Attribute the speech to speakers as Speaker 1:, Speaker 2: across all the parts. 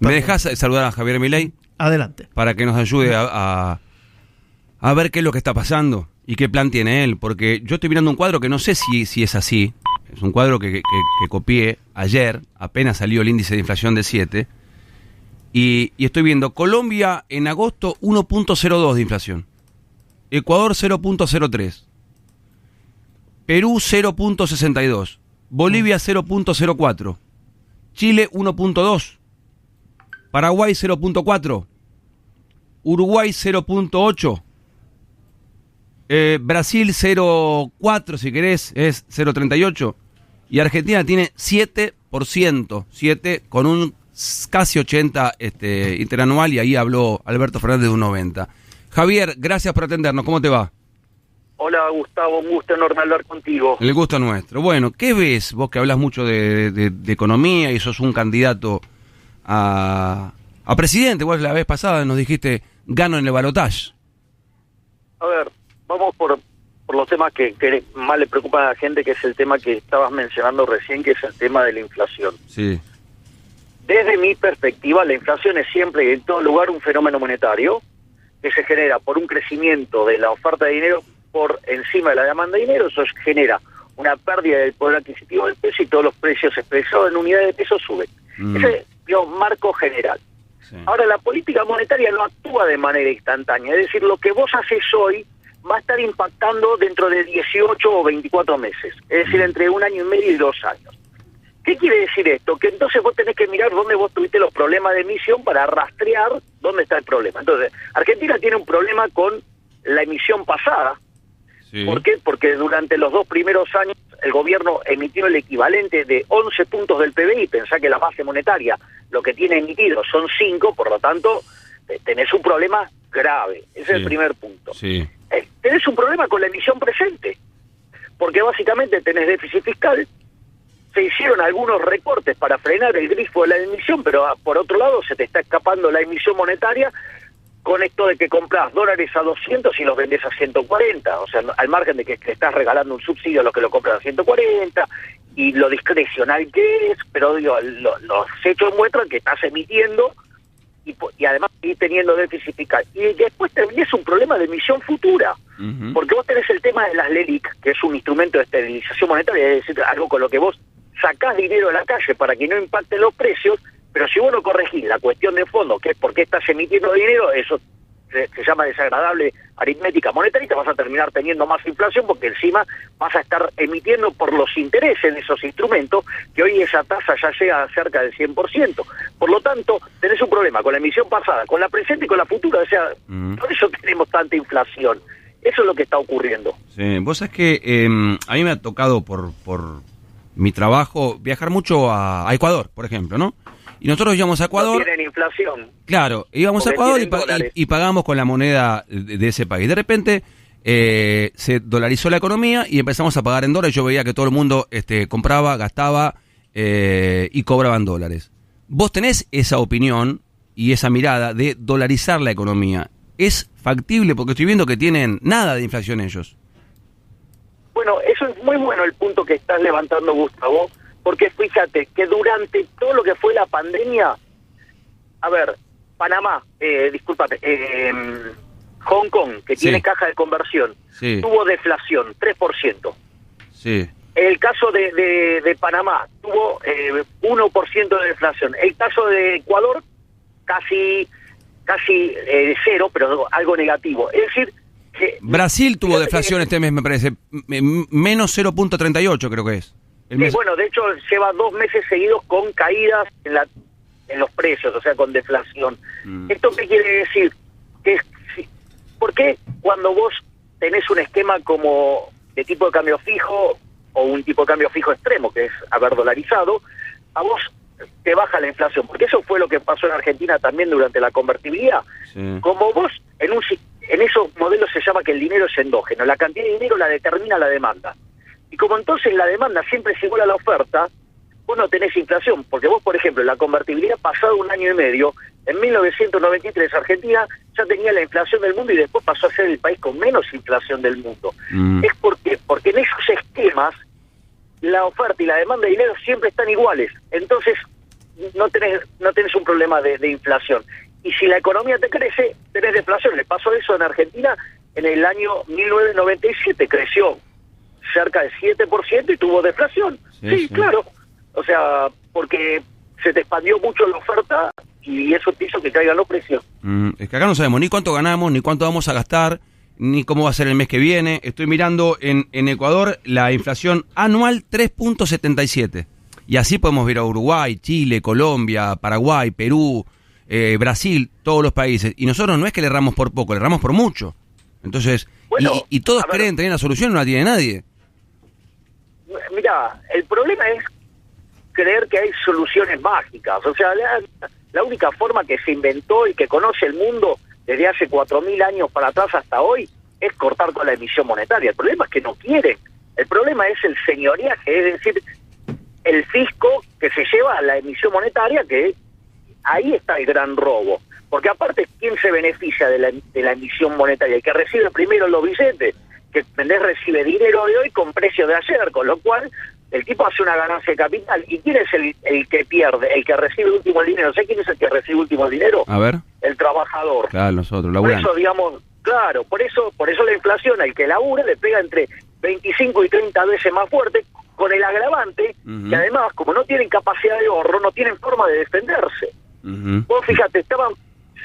Speaker 1: ¿Me dejás saludar a Javier Milei?
Speaker 2: Adelante.
Speaker 1: Para que nos ayude a ver qué es lo que está pasando y qué plan tiene él. Porque yo estoy mirando un cuadro que no sé si es así. Es un cuadro que copié ayer, apenas salió el índice de inflación de 7. Y estoy viendo Colombia en agosto 1.02 de inflación. Ecuador 0.03. Perú 0.62. Bolivia 0.04. Chile 1.2. Paraguay 0.4. Uruguay 0.8. Brasil 0.4, si querés, es 0.38. Y Argentina tiene 7%. 7 con un casi 80 interanual, y ahí habló Alberto Fernández de un 90. Javier, gracias por atendernos. ¿Cómo te va?
Speaker 3: Hola Gustavo, un gusto enorme hablar contigo.
Speaker 1: El gusto nuestro. Bueno, ¿qué ves vos que hablas mucho de economía y sos un candidato a presidente? Vos la vez pasada nos dijiste, gano en el balotaje.
Speaker 3: A ver, vamos por los temas que más le preocupan a la gente, que es el tema que estabas mencionando recién, que es el tema de la inflación.
Speaker 1: Sí.
Speaker 3: Desde mi perspectiva, la inflación es siempre y en todo lugar un fenómeno monetario que se genera por un crecimiento de la oferta de dinero por encima de la demanda de dinero. Eso genera una pérdida del poder adquisitivo del peso y todos los precios expresados en unidades de peso suben. Ese es un marco general. Sí. Ahora, la política monetaria no actúa de manera instantánea, es decir, lo que vos haces hoy va a estar impactando dentro de 18 o 24 meses, es decir, entre 1 año y medio y 2 años. ¿Qué quiere decir esto? Que entonces vos tenés que mirar dónde vos tuviste los problemas de emisión para rastrear dónde está el problema. Entonces, Argentina tiene un problema con la emisión pasada. Sí. ¿Por qué? Porque durante los 2 primeros años el gobierno emitió el equivalente de 11 puntos del PBI. Pensá que la base monetaria lo que tiene emitido son 5, por lo tanto tenés un problema grave. Ese es el primer punto. Sí. Tenés un problema con la emisión presente, porque básicamente tenés déficit fiscal. Se hicieron algunos recortes para frenar el grifo de la emisión, pero por otro lado se te está escapando la emisión monetaria con esto de que compras dólares a 200 y los vendés a 140, o sea, al margen de que estás regalando un subsidio a los que lo compran a 140, y lo discrecional que es, pero digo, los hechos muestran que estás emitiendo y además seguís teniendo déficit fiscal. Y después tenés un problema de emisión futura, porque vos tenés el tema de las LELIC, que es un instrumento de estabilización monetaria, es decir, algo con lo que vos sacás dinero de la calle para que no impacten los precios, pero si vos no corregís la cuestión de fondo, que es por qué estás emitiendo dinero, eso se llama desagradable aritmética monetaria, y te vas a terminar teniendo más inflación porque encima vas a estar emitiendo por los intereses de esos instrumentos, que hoy esa tasa ya llega a cerca del 100%. Por lo tanto, tenés un problema con la emisión pasada, con la presente y con la futura, o sea, por eso tenemos tanta inflación. Eso es lo que está ocurriendo.
Speaker 1: Sí, vos sabés que a mí me ha tocado por mi trabajo viajar mucho a Ecuador, por ejemplo, ¿no? Y nosotros íbamos a Ecuador.
Speaker 3: No tienen inflación.
Speaker 1: Claro, íbamos a Ecuador y pagamos con la moneda de ese país. De repente se dolarizó la economía y empezamos a pagar en dólares. Yo veía que todo el mundo compraba, gastaba y cobraban dólares. Vos tenés esa opinión y esa mirada de dolarizar la economía. ¿Es factible? Porque estoy viendo que tienen nada de inflación ellos.
Speaker 3: Bueno, eso es muy bueno el punto que estás levantando, Gustavo, porque fíjate que durante todo lo que fue la pandemia, a ver, Panamá, Hong Kong, que tiene caja de conversión, tuvo deflación, 3%. Sí. El caso de Panamá tuvo 1% de deflación. El caso de Ecuador, casi 0, pero algo negativo. Es decir, que
Speaker 1: Brasil tuvo deflación este mes, me parece, menos 0.38 creo que es.
Speaker 3: Bueno, de hecho lleva 2 meses seguidos con caídas en los precios, o sea, con deflación. ¿Esto qué quiere decir? ¿Por qué cuando vos tenés un esquema como de tipo de cambio fijo o un tipo de cambio fijo extremo, que es haber dolarizado, a vos te baja la inflación? Porque eso fue lo que pasó en Argentina también durante la convertibilidad. Sí. Como vos, en esos modelos se llama que el dinero es endógeno, la cantidad de dinero la determina la demanda. Y como entonces la demanda siempre es igual a la oferta, vos no tenés inflación, porque vos, por ejemplo, la convertibilidad pasado 1 año y medio, en 1993 Argentina ya tenía la inflación del mundo y después pasó a ser el país con menos inflación del mundo. Es porque en esos esquemas la oferta y la demanda de dinero siempre están iguales. Entonces, no tenés un problema de inflación. Y si la economía te crece, tenés deflación. Le pasó eso en Argentina en el año 1997, creció cerca del 7% y tuvo deflación. Sí, claro. O sea, porque se te expandió mucho la oferta y eso te hizo que caigan los precios.
Speaker 1: Es que acá no sabemos ni cuánto ganamos, ni cuánto vamos a gastar, ni cómo va a ser el mes que viene. Estoy mirando en Ecuador la inflación anual 3.77. Y así podemos ver a Uruguay, Chile, Colombia, Paraguay, Perú, Brasil, todos los países. Y nosotros no es que le erramos por poco, le erramos por mucho. Entonces, bueno, y todos creen tener la solución, no la tiene nadie.
Speaker 3: Mira, el problema es creer que hay soluciones mágicas. O sea, la única forma que se inventó y que conoce el mundo desde hace 4.000 años para atrás hasta hoy es cortar con la emisión monetaria. El problema es que no quieren. El problema es el señoriaje, es decir, el fisco que se lleva a la emisión monetaria, que ahí está el gran robo. Porque aparte, ¿quién se beneficia de la emisión monetaria? El que recibe primero los billetes, que recibe dinero de hoy con precio de ayer, con lo cual el tipo hace una ganancia de capital. ¿Y quién es el que pierde? El que recibe el último dinero. ¿Sabes quién es el que recibe el último dinero?
Speaker 1: A ver.
Speaker 3: El trabajador.
Speaker 1: Claro, nosotros,
Speaker 3: por eso, digamos, claro, por eso la inflación al que labura le pega entre 25 y 30 veces más fuerte, con el agravante que además, como no tienen capacidad de ahorro, no tienen forma de defenderse. Vos fíjate,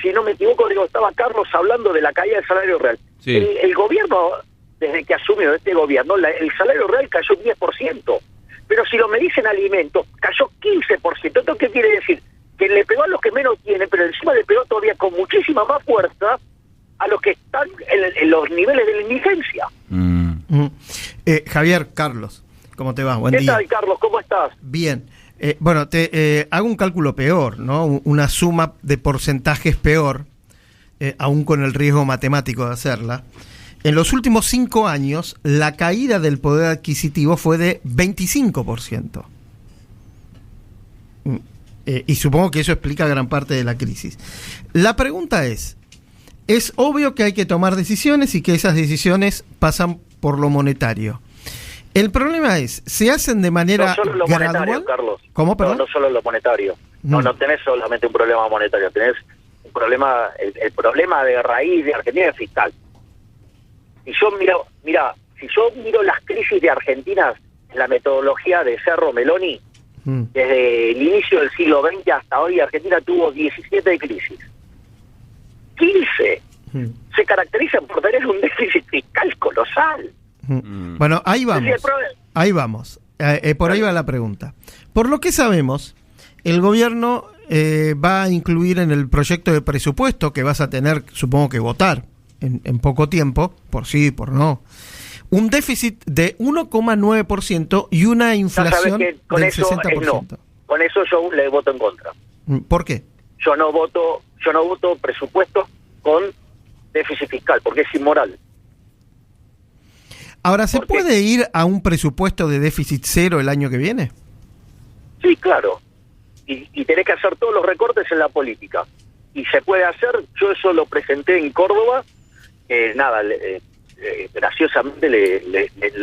Speaker 3: si no me equivoco, estaba Carlos hablando de la caída del salario real.
Speaker 1: Sí.
Speaker 3: El gobierno, desde que asumió este gobierno, el salario real cayó 10%. Pero si lo medís en alimentos, cayó 15%. ¿Esto qué quiere decir? Que le pegó a los que menos tienen, pero encima le pegó todavía con muchísima más fuerza a los que están en los niveles de la indigencia.
Speaker 2: Javier, Carlos, ¿cómo te va? Buen día.
Speaker 3: ¿Qué tal, Carlos? ¿Cómo estás?
Speaker 2: Bien. Bueno, te hago un cálculo peor, ¿no? Una suma de porcentajes peor, aún con el riesgo matemático de hacerla. En los últimos 5 años, la caída del poder adquisitivo fue de 25%. Y supongo que eso explica gran parte de la crisis. La pregunta es obvio que hay que tomar decisiones y que esas decisiones pasan por lo monetario. El problema es, ¿se hacen de manera
Speaker 3: no solo lo
Speaker 2: gradual?
Speaker 3: Monetario, Carlos.
Speaker 2: ¿Cómo, perdón?
Speaker 3: No solo lo monetario. No tenés solamente un problema monetario, tenés un problema, el problema de raíz de Argentina es fiscal. Si yo miro las crisis de Argentina, la metodología de Cerro Meloni, desde el inicio del siglo XX hasta hoy, Argentina tuvo 17 crisis. 15 se caracterizan por tener un déficit fiscal colosal.
Speaker 2: Bueno, ahí vamos. Por ahí va la pregunta. Por lo que sabemos, el gobierno va a incluir en el proyecto de presupuesto que vas a tener, supongo que votar en poco tiempo, por sí y por no, un déficit de 1,9% y una inflación del 60%.
Speaker 3: No. Con eso yo le voto en contra.
Speaker 2: ¿Por qué?
Speaker 3: Yo no voto presupuestos con déficit fiscal, porque es inmoral.
Speaker 2: Ahora, ¿se puede ir a un presupuesto de déficit cero el año que viene?
Speaker 3: Sí, claro. Y tenés que hacer todos los recortes en la política. Y se puede hacer, yo eso lo presenté en Córdoba, graciosamente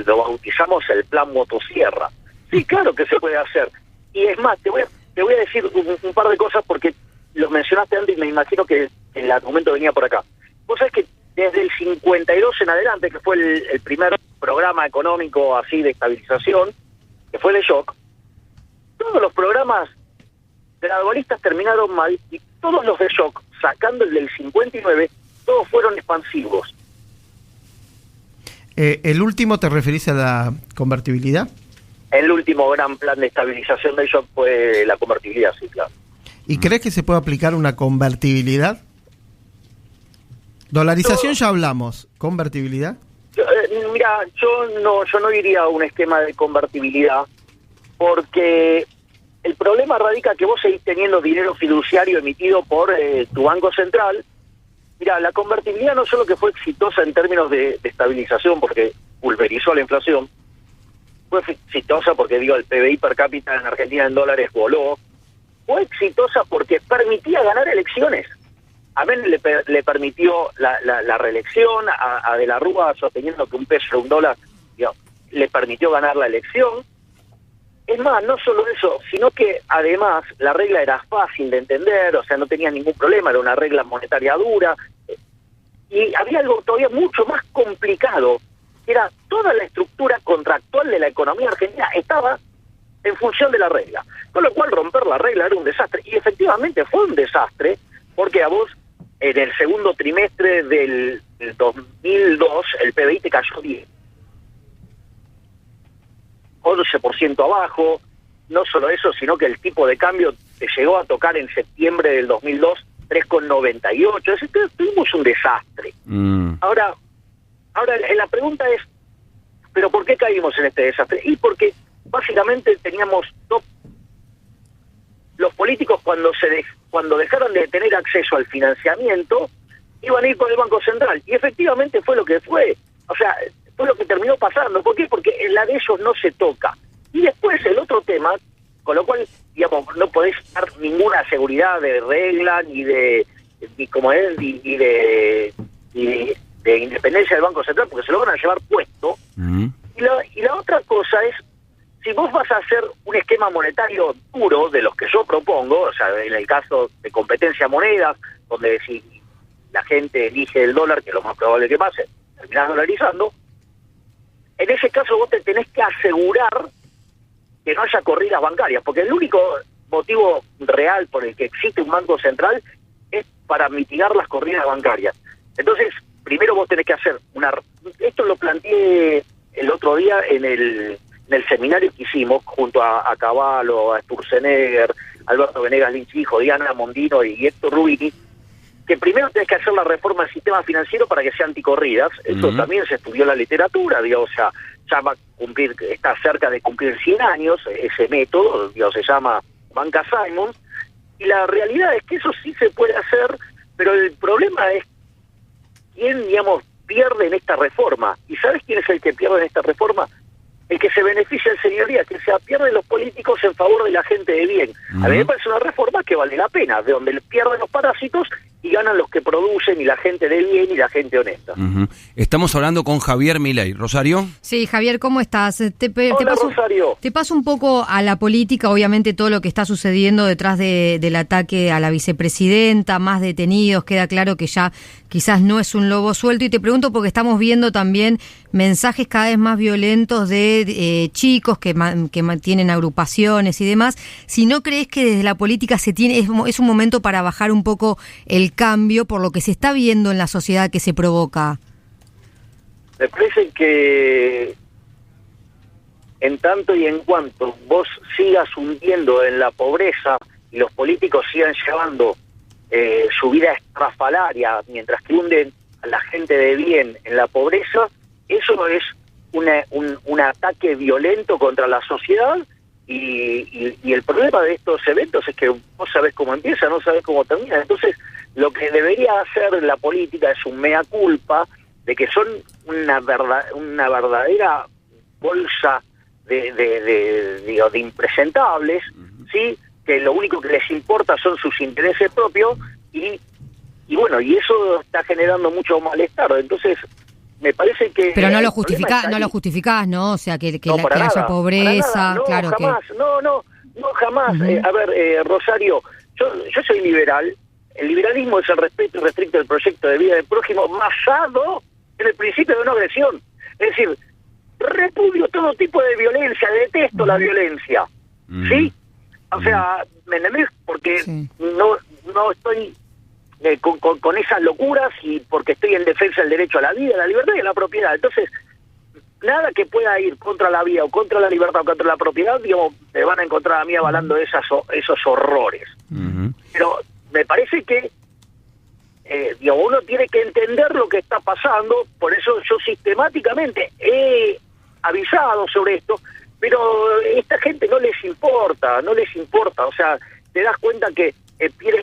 Speaker 3: lo bautizamos el plan motosierra. Sí, claro que se puede hacer. Y es más, te voy a decir un par de cosas porque lo mencionaste antes y me imagino que el argumento venía por acá. Vos sabés que desde el 52 en adelante, que fue el primer programa económico así de estabilización, que fue el de shock, todos los programas gradualistas terminaron mal y todos los de shock, sacando el del 59, todos fueron expansivos.
Speaker 2: ¿El último te referís a la convertibilidad?
Speaker 3: El último gran plan de estabilización del shock fue la convertibilidad, sí, claro.
Speaker 2: ¿Y crees que se puede aplicar una convertibilidad? Dolarización ya hablamos. ¿Convertibilidad?
Speaker 3: Mira, yo no iría a un esquema de convertibilidad porque el problema radica que vos seguís teniendo dinero fiduciario emitido por tu Banco Central. Mira, la convertibilidad no solo que fue exitosa en términos de estabilización porque pulverizó la inflación, fue exitosa porque el PBI per cápita en Argentina en dólares voló, fue exitosa porque permitía ganar elecciones. A Menem le permitió la reelección, a De la Rúa, sosteniendo que un peso era un dólar, le permitió ganar la elección, Es más, no solo eso, sino que además la regla era fácil de entender, o sea, no tenía ningún problema, era una regla monetaria dura, y había algo todavía mucho más complicado, que era toda la estructura contractual de la economía argentina estaba en función de la regla, con lo cual romper la regla era un desastre, y efectivamente fue un desastre, porque a vos, en el segundo trimestre del 2002, el PBI te cayó 11% abajo. No solo eso, sino que el tipo de cambio te llegó a tocar en septiembre del 2002 3,98. Es decir, tuvimos un desastre. Ahora la pregunta es, ¿pero por qué caímos en este desastre? Y porque básicamente teníamos los políticos cuando dejaron de tener acceso al financiamiento, iban a ir por el Banco Central. Y efectivamente fue lo que fue. O sea, fue lo que terminó pasando. ¿Por qué? Porque la de ellos no se toca. Y después el otro tema, con lo cual, digamos, no podés dar ninguna seguridad de regla, ni de independencia del Banco Central, porque se lo van a llevar puesto. Y la otra cosa es, si vos vas a hacer un esquema monetario duro de los que yo propongo, o sea, en el caso de competencia monedas, donde si la gente elige el dólar, que es lo más probable que pase, terminás dolarizando, en ese caso vos te tenés que asegurar que no haya corridas bancarias, porque el único motivo real por el que existe un banco central es para mitigar las corridas bancarias. Entonces, primero vos tenés que hacer esto lo planteé el otro día en el seminario que hicimos junto a Cavallo, a Sturzenegger, Alberto Venegas Lynch hijo, Diana Mondino y Héctor Rubini, que primero tenés que hacer la reforma del sistema financiero para que sea anticorridas. Eso también se estudió en la literatura, digamos, o sea, ya va a cumplir, está cerca de cumplir 100 años ese método, digamos, se llama Banca Simons, y la realidad es que eso sí se puede hacer, pero el problema es quién, digamos, pierde en esta reforma. ¿Y sabes quién es el que pierde en esta reforma? El que se beneficia en señoría, que se pierden los políticos en favor de la gente de bien. A mí me parece una reforma que vale la pena, de donde pierden los parásitos y ganan los que producen, y la gente de bien y la gente honesta.
Speaker 1: Estamos hablando con Javier Milei. ¿Rosario?
Speaker 4: Sí, Javier, ¿cómo estás?
Speaker 3: Hola, Rosario.
Speaker 4: Te paso un poco a la política, obviamente todo lo que está sucediendo detrás del ataque a la vicepresidenta, más detenidos, queda claro que ya quizás no es un lobo suelto, y te pregunto porque estamos viendo también mensajes cada vez más violentos de chicos que tienen agrupaciones y demás. Si no crees que desde la política es un momento para bajar un poco el cambio por lo que se está viendo en la sociedad que se provoca.
Speaker 3: Me parece que en tanto y en cuanto vos sigas hundiendo en la pobreza y los políticos sigan llevando su vida estrafalaria mientras que hunden a la gente de bien en la pobreza, eso es un ataque violento contra la sociedad, y el problema de estos eventos es que vos sabés cómo empieza, no sabés cómo termina. Entonces, lo que debería hacer la política es un mea culpa de que son una verdadera bolsa de impresentables, ¿sí? Que lo único que les importa son sus intereses propios, y bueno, y eso está generando mucho malestar. Entonces, me parece que...
Speaker 4: Pero no lo justificás, ¿no? O sea, que haya pobreza,
Speaker 3: no,
Speaker 4: claro
Speaker 3: jamás,
Speaker 4: que...
Speaker 3: No, jamás. A ver, Rosario, yo soy liberal. El liberalismo es el respeto irrestricto del proyecto de vida del prójimo, basado en el principio de no agresión. Es decir, repudio todo tipo de violencia, detesto la violencia, ¿sí? O sea, ¿me entendés? Porque no estoy con esas locuras, y porque estoy en defensa del derecho a la vida, a la libertad y a la propiedad. Entonces, nada que pueda ir contra la vida o contra la libertad o contra la propiedad, digamos, me van a encontrar a mí avalando esos horrores. Pero me parece que uno tiene que entender lo que está pasando. Por eso yo sistemáticamente he avisado sobre esto, pero esta gente no les importa, o sea, te das cuenta que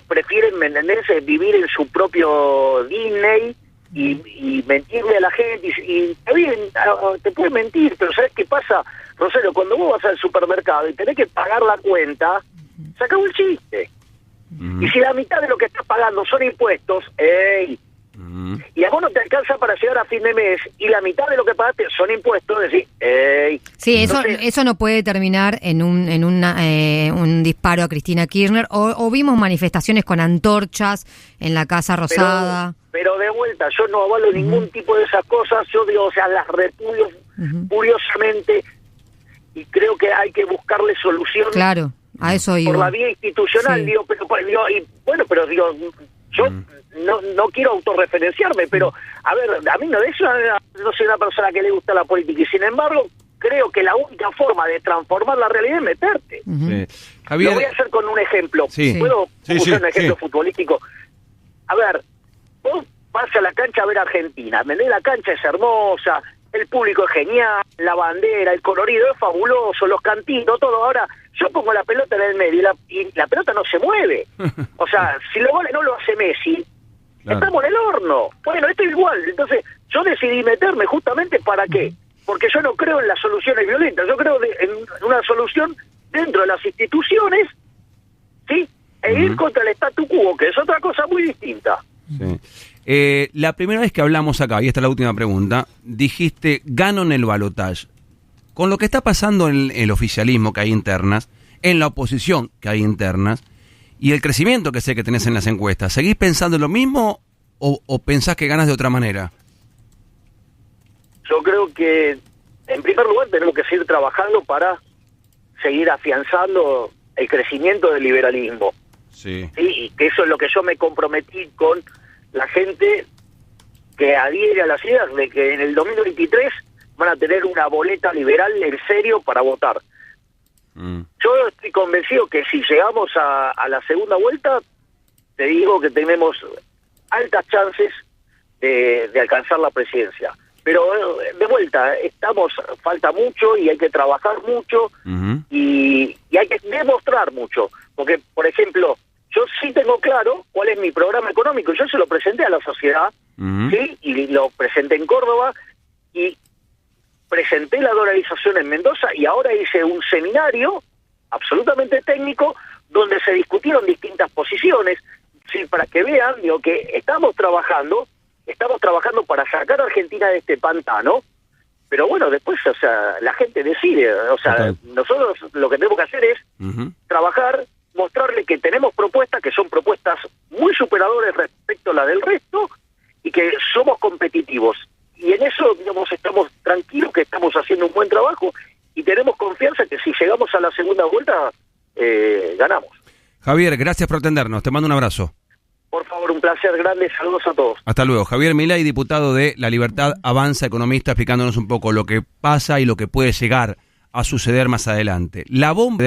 Speaker 3: prefieren, ¿me entendés?, vivir en su propio Disney y mentirle a la gente, y está bien, te puede mentir, pero ¿sabes qué pasa, Rosario? Cuando vos vas al supermercado y tenés que pagar la cuenta, se acabó el chiste. Y si la mitad de lo que estás pagando son impuestos, y a vos no te alcanza para llegar a fin de mes, y la mitad de lo que pagaste son impuestos, decís,
Speaker 4: sí,
Speaker 3: entonces,
Speaker 4: eso no puede terminar en un disparo a Cristina Kirchner, o vimos manifestaciones con antorchas en la Casa Rosada.
Speaker 3: Pero de vuelta, yo no avalo ningún tipo de esas cosas, yo digo, o sea, las repudio furiosamente, y creo que hay que buscarle solución.
Speaker 4: Claro, a eso iba.
Speaker 3: Por la vía institucional,
Speaker 4: sí.
Speaker 3: digo, pero digo, yo no quiero autorreferenciarme, pero, a ver, a mí no soy una persona que le gusta la política, y sin embargo, creo que la única forma de transformar la realidad es meterte.
Speaker 1: Javier,
Speaker 3: lo voy a hacer con un ejemplo.
Speaker 1: Sí.
Speaker 3: ¿Puedo usar un ejemplo
Speaker 1: sí.
Speaker 3: futbolístico? A ver, vos vas a la cancha a ver a Argentina, la cancha es hermosa, el público es genial, la bandera, el colorido es fabuloso, los cantitos, todo. Ahora, yo pongo la pelota en el medio y la pelota no se mueve. O sea, si los goles no lo hace Messi, estamos en el horno. Bueno, esto es igual. Entonces, yo decidí meterme justamente ¿para qué? Porque yo no creo en las soluciones violentas, yo creo en una solución dentro de las instituciones, ¿sí? E ir contra el statu quo, que es otra cosa muy distinta.
Speaker 1: Sí. La primera vez que hablamos acá, y esta es la última pregunta, dijiste, gano en el balotaje. Con lo que está pasando en el oficialismo que hay internas, en la oposición que hay internas, y el crecimiento que sé que tenés en las encuestas, ¿seguís pensando lo mismo o pensás que ganas de otra manera?
Speaker 3: Yo creo que, en primer lugar, tenemos que seguir trabajando para seguir afianzando el crecimiento del liberalismo.
Speaker 1: Sí.
Speaker 3: Y que eso es lo que yo me comprometí con la gente que adhiere a las ideas de que en el 2023 van a tener una boleta liberal en serio para votar. Yo estoy convencido que si llegamos a la segunda vuelta, te digo que tenemos altas chances de alcanzar la presidencia. Pero de vuelta, falta mucho y hay que trabajar mucho y hay que demostrar mucho. Porque, por ejemplo, yo sí tengo claro cuál es mi programa económico. Yo se lo presenté a la sociedad, ¿sí? Y lo presenté en Córdoba y presenté la dolarización en Mendoza y ahora hice un seminario absolutamente técnico donde se discutieron distintas posiciones, ¿sí? Para que vean, digo, que estamos trabajando para sacar a Argentina de este pantano, pero bueno, después, o sea, la gente decide, o sea, nosotros lo que tenemos que hacer es trabajar, mostrarle que tenemos propuestas, que son propuestas muy superadoras respecto a la del resto, y que somos competitivos. Y en eso, digamos, estamos tranquilos, que estamos haciendo un buen trabajo, y tenemos confianza que si llegamos a la segunda vuelta, ganamos.
Speaker 1: Javier, gracias por atendernos, te mando un abrazo.
Speaker 3: Por favor, un placer grande, saludos a todos.
Speaker 1: Hasta luego. Javier Milei, diputado de La Libertad Avanza, economista, explicándonos un poco lo que pasa y lo que puede llegar a suceder más adelante. La bomba